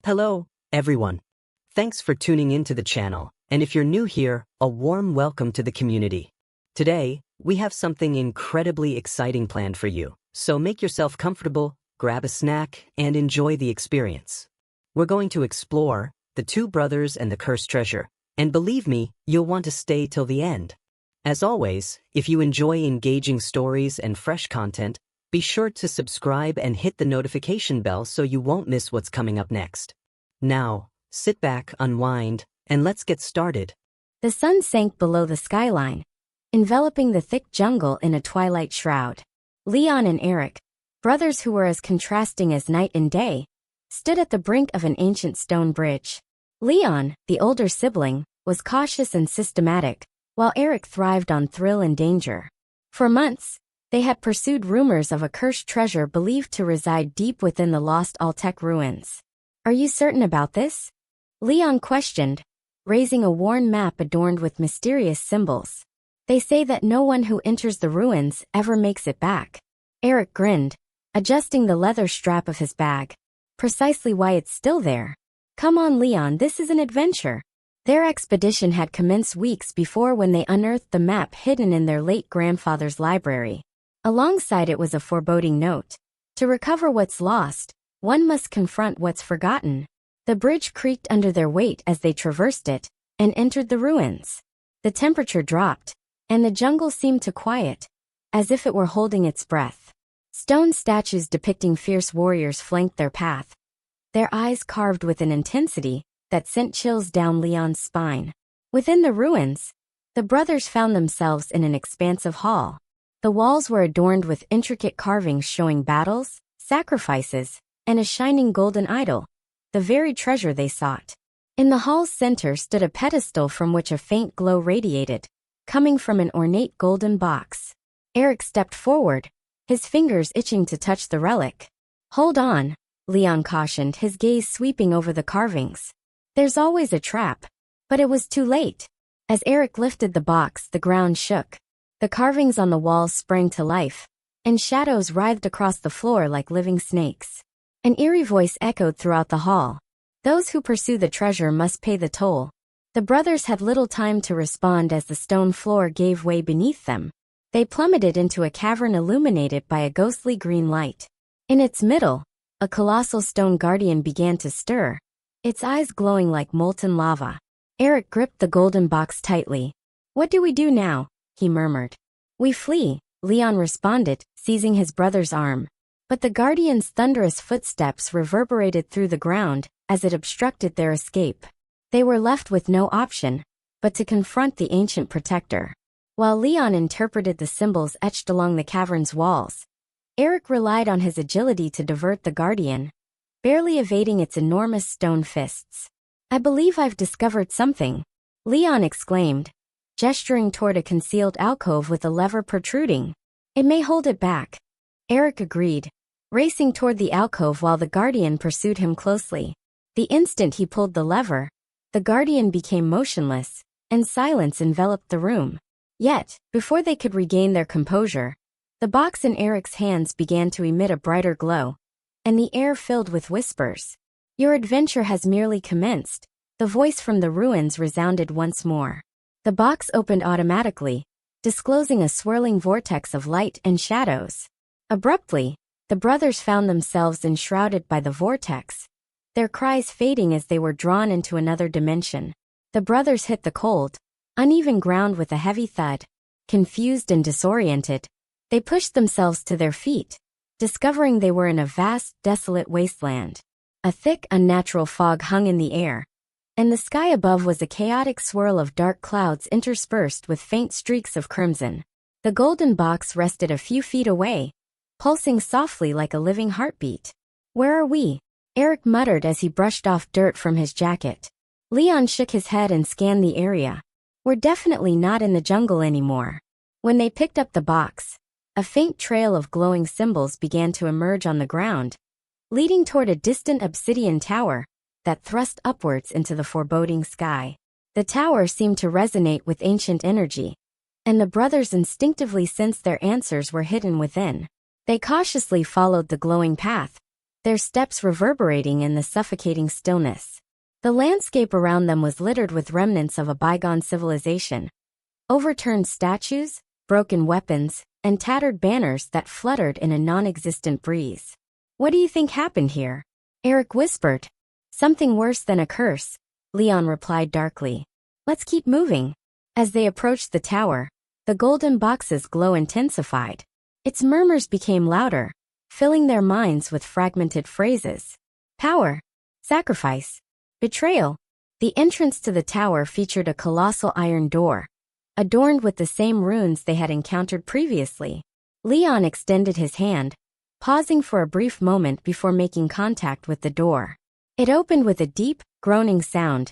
Hello, everyone. Thanks for tuning into the channel, and if you're new here, a warm welcome to the community. Today, we have something incredibly exciting planned for you, so make yourself comfortable, grab a snack, and enjoy the experience. We're going to explore the two brothers and the cursed treasure, and believe me, you'll want to stay till the end. As always, if you enjoy engaging stories and fresh content, be sure to subscribe and hit the notification bell so you won't miss what's coming up next. Now, sit back, unwind, and let's get started. The sun sank below the skyline, enveloping the thick jungle in a twilight shroud. Leon and Eric, brothers who were as contrasting as night and day, stood at the brink of an ancient stone bridge. Leon, the older sibling, was cautious and systematic, while Eric thrived on thrill and danger. For months, they had pursued rumors of a cursed treasure believed to reside deep within the lost Altec ruins. "Are you certain about this?" Leon questioned, raising a worn map adorned with mysterious symbols. "They say that no one who enters the ruins ever makes it back." Eric grinned, adjusting the leather strap of his bag. "Precisely why it's still there. Come on, Leon, this is an adventure." Their expedition had commenced weeks before when they unearthed the map hidden in their late grandfather's library. Alongside it was a foreboding note. To recover what's lost, one must confront what's forgotten. The bridge creaked under their weight as they traversed it and entered the ruins. The temperature dropped, and the jungle seemed to quiet, as if it were holding its breath. Stone statues depicting fierce warriors flanked their path, their eyes carved with an intensity that sent chills down Leon's spine. Within the ruins, the brothers found themselves in an expansive hall. The walls were adorned with intricate carvings showing battles, sacrifices, and a shining golden idol, the very treasure they sought. In the hall's center stood a pedestal from which a faint glow radiated, coming from an ornate golden box. Eric stepped forward, his fingers itching to touch the relic. "Hold on," Leon cautioned, his gaze sweeping over the carvings. "There's always a trap." But it was too late. As Eric lifted the box, the ground shook. The carvings on the walls sprang to life, and shadows writhed across the floor like living snakes. An eerie voice echoed throughout the hall. "Those who pursue the treasure must pay the toll." The brothers had little time to respond as the stone floor gave way beneath them. They plummeted into a cavern illuminated by a ghostly green light. In its middle, a colossal stone guardian began to stir, its eyes glowing like molten lava. Eric gripped the golden box tightly. "What do we do now?" he murmured. "We flee," Leon responded, seizing his brother's arm. But the guardian's thunderous footsteps reverberated through the ground as it obstructed their escape. They were left with no option but to confront the ancient protector. While Leon interpreted the symbols etched along the cavern's walls, Eric relied on his agility to divert the guardian, barely evading its enormous stone fists. "I believe I've discovered something," Leon exclaimed, gesturing toward a concealed alcove with a lever protruding. "It may hold it back." Eric agreed, racing toward the alcove while the guardian pursued him closely. The instant he pulled the lever, the guardian became motionless, and silence enveloped the room. Yet, before they could regain their composure, the box in Eric's hands began to emit a brighter glow, and the air filled with whispers. "Your adventure has merely commenced," the voice from the ruins resounded once more. The box opened automatically, disclosing a swirling vortex of light and shadows. Abruptly, the brothers found themselves enshrouded by the vortex, their cries fading as they were drawn into another dimension. The brothers hit the cold, uneven ground with a heavy thud. Confused and disoriented, they pushed themselves to their feet, discovering they were in a vast, desolate wasteland. A thick, unnatural fog hung in the air, and the sky above was a chaotic swirl of dark clouds interspersed with faint streaks of crimson. The golden box rested a few feet away, pulsing softly like a living heartbeat. "Where are we?" Eric muttered as he brushed off dirt from his jacket. Leon shook his head and scanned the area. "We're definitely not in the jungle anymore." When they picked up the box, a faint trail of glowing symbols began to emerge on the ground, leading toward a distant obsidian tower that thrust upwards into the foreboding sky. The tower seemed to resonate with ancient energy, and the brothers instinctively sensed their answers were hidden within. They cautiously followed the glowing path, their steps reverberating in the suffocating stillness. The landscape around them was littered with remnants of a bygone civilization. Overturned statues, broken weapons, and tattered banners that fluttered in a non-existent breeze. "What do you think happened here?" Eric whispered. "Something worse than a curse," Leon replied darkly. "Let's keep moving." As they approached the tower, the golden box's glow intensified. Its murmurs became louder, filling their minds with fragmented phrases. Power, sacrifice, betrayal. The entrance to the tower featured a colossal iron door, adorned with the same runes they had encountered previously. Leon extended his hand, pausing for a brief moment before making contact with the door. It opened with a deep, groaning sound,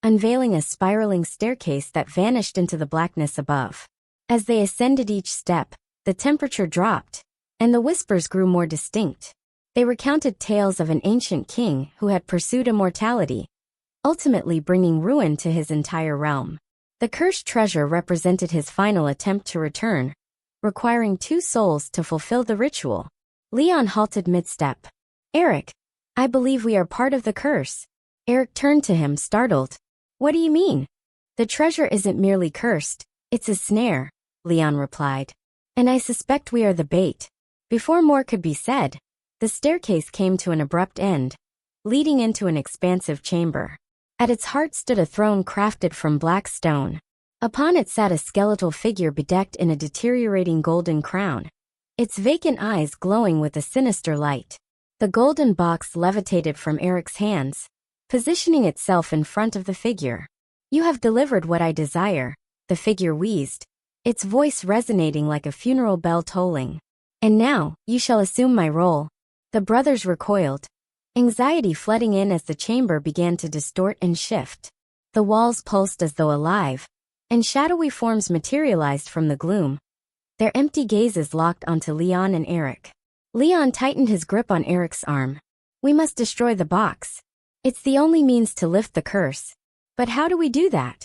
unveiling a spiraling staircase that vanished into the blackness above. As they ascended each step, the temperature dropped, and the whispers grew more distinct. They recounted tales of an ancient king who had pursued immortality, ultimately bringing ruin to his entire realm. The cursed treasure represented his final attempt to return, requiring 2 souls to fulfill the ritual. Leon halted mid-step. "Eric, I believe we are part of the curse." Eric turned to him, startled. "What do you mean?" "The treasure isn't merely cursed, it's a snare," Leon replied. "And I suspect we are the bait." Before more could be said, the staircase came to an abrupt end, leading into an expansive chamber. At its heart stood a throne crafted from black stone. Upon it sat a skeletal figure bedecked in a deteriorating golden crown, its vacant eyes glowing with a sinister light. The golden box levitated from Eric's hands, positioning itself in front of the figure. "You have delivered what I desire," the figure wheezed, its voice resonating like a funeral bell tolling. "And now, you shall assume my role." The brothers recoiled, anxiety flooding in as the chamber began to distort and shift. The walls pulsed as though alive, and shadowy forms materialized from the gloom, their empty gazes locked onto Leon and Eric. Leon tightened his grip on Eric's arm. "We must destroy the box. It's the only means to lift the curse." "But how do we do that?"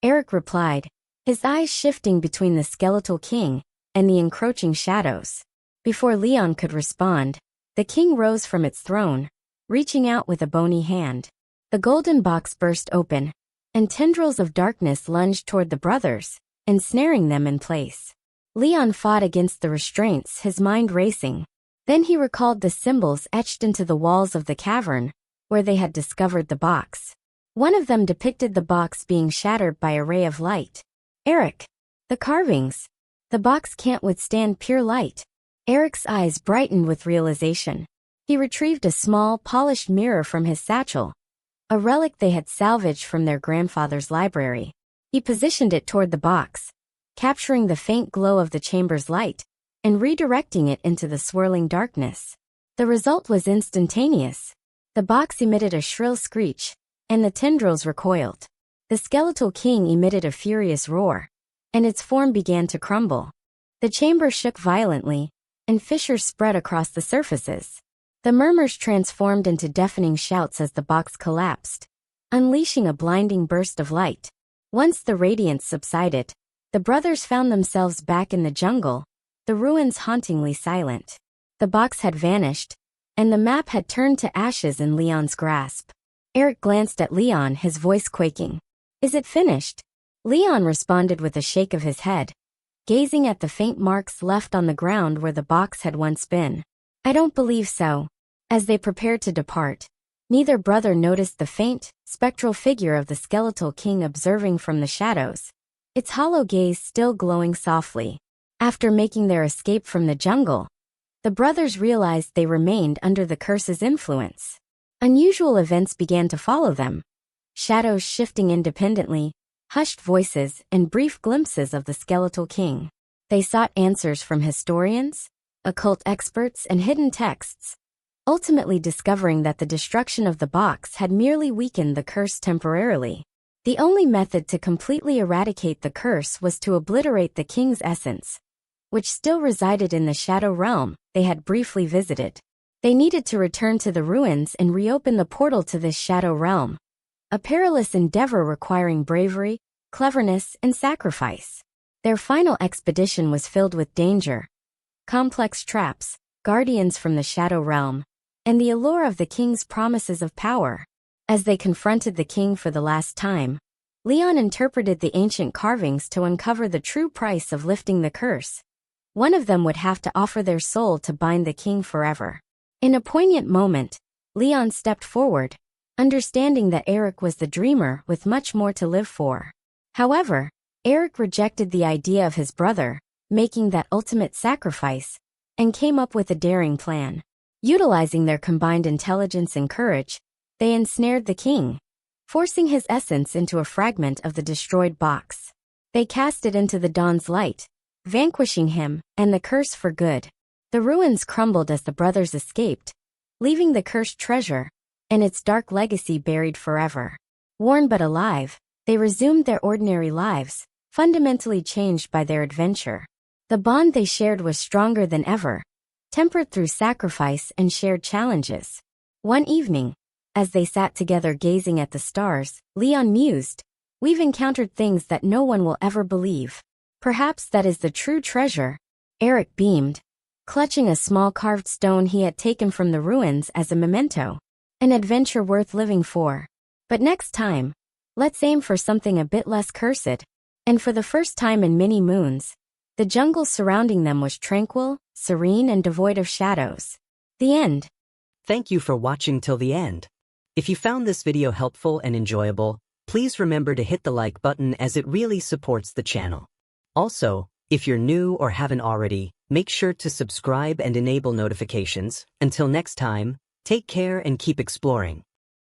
Eric replied, his eyes shifting between the skeletal king and the encroaching shadows. Before Leon could respond, the king rose from its throne, reaching out with a bony hand. The golden box burst open, and tendrils of darkness lunged toward the brothers, ensnaring them in place. Leon fought against the restraints, his mind racing. Then he recalled the symbols etched into the walls of the cavern, where they had discovered the box. One of them depicted the box being shattered by a ray of light. "Eric, the carvings. The box can't withstand pure light." Eric's eyes brightened with realization. He retrieved a small, polished mirror from his satchel, a relic they had salvaged from their grandfather's library. He positioned it toward the box, capturing the faint glow of the chamber's light and redirecting it into the swirling darkness. The result was instantaneous. The box emitted a shrill screech, and the tendrils recoiled. The skeletal king emitted a furious roar, and its form began to crumble. The chamber shook violently, and fissures spread across the surfaces. The murmurs transformed into deafening shouts as the box collapsed, unleashing a blinding burst of light. Once the radiance subsided, the brothers found themselves back in the jungle, the ruins hauntingly silent. The box had vanished, and the map had turned to ashes in Leon's grasp. Eric glanced at Leon, his voice quaking. "Is it finished?" Leon responded with a shake of his head, gazing at the faint marks left on the ground where the box had once been. "I don't believe so." As they prepared to depart, neither brother noticed the faint, spectral figure of the skeletal king observing from the shadows, its hollow gaze still glowing softly. After making their escape from the jungle, the brothers realized they remained under the curse's influence. Unusual events began to follow them. Shadows shifting independently, hushed voices, and brief glimpses of the skeletal king. They sought answers from historians, occult experts, and hidden texts, ultimately discovering that the destruction of the box had merely weakened the curse temporarily. The only method to completely eradicate the curse was to obliterate the king's essence, which still resided in the shadow realm they had briefly visited. They needed to return to the ruins and reopen the portal to this shadow realm, a perilous endeavor requiring bravery, cleverness, and sacrifice. Their final expedition was filled with danger, complex traps, guardians from the shadow realm, and the allure of the king's promises of power. As they confronted the king for the last time, Leon interpreted the ancient carvings to uncover the true price of lifting the curse. One of them would have to offer their soul to bind the king forever. In a poignant moment, Leon stepped forward, understanding that Eric was the dreamer with much more to live for. However, Eric rejected the idea of his brother, making that ultimate sacrifice, and came up with a daring plan. Utilizing their combined intelligence and courage, they ensnared the king, forcing his essence into a fragment of the destroyed box. They cast it into the dawn's light, vanquishing him and the curse for good. The ruins crumbled as the brothers escaped, leaving the cursed treasure and its dark legacy buried forever. Worn but alive, they resumed their ordinary lives, fundamentally changed by their adventure. The bond they shared was stronger than ever, tempered through sacrifice and shared challenges. One evening, as they sat together gazing at the stars, Leon mused, "We've encountered things that no one will ever believe. Perhaps that is the true treasure." Eric beamed, clutching a small carved stone he had taken from the ruins as a memento. An adventure worth living for. But next time, let's aim for something a bit less cursed. And for the first time in many moons, the jungle surrounding them was tranquil, serene, and devoid of shadows. The end. Thank you for watching till the end. If you found this video helpful and enjoyable, please remember to hit the like button as it really supports the channel. Also, if you're new or haven't already, make sure to subscribe and enable notifications. Until next time, take care and keep exploring.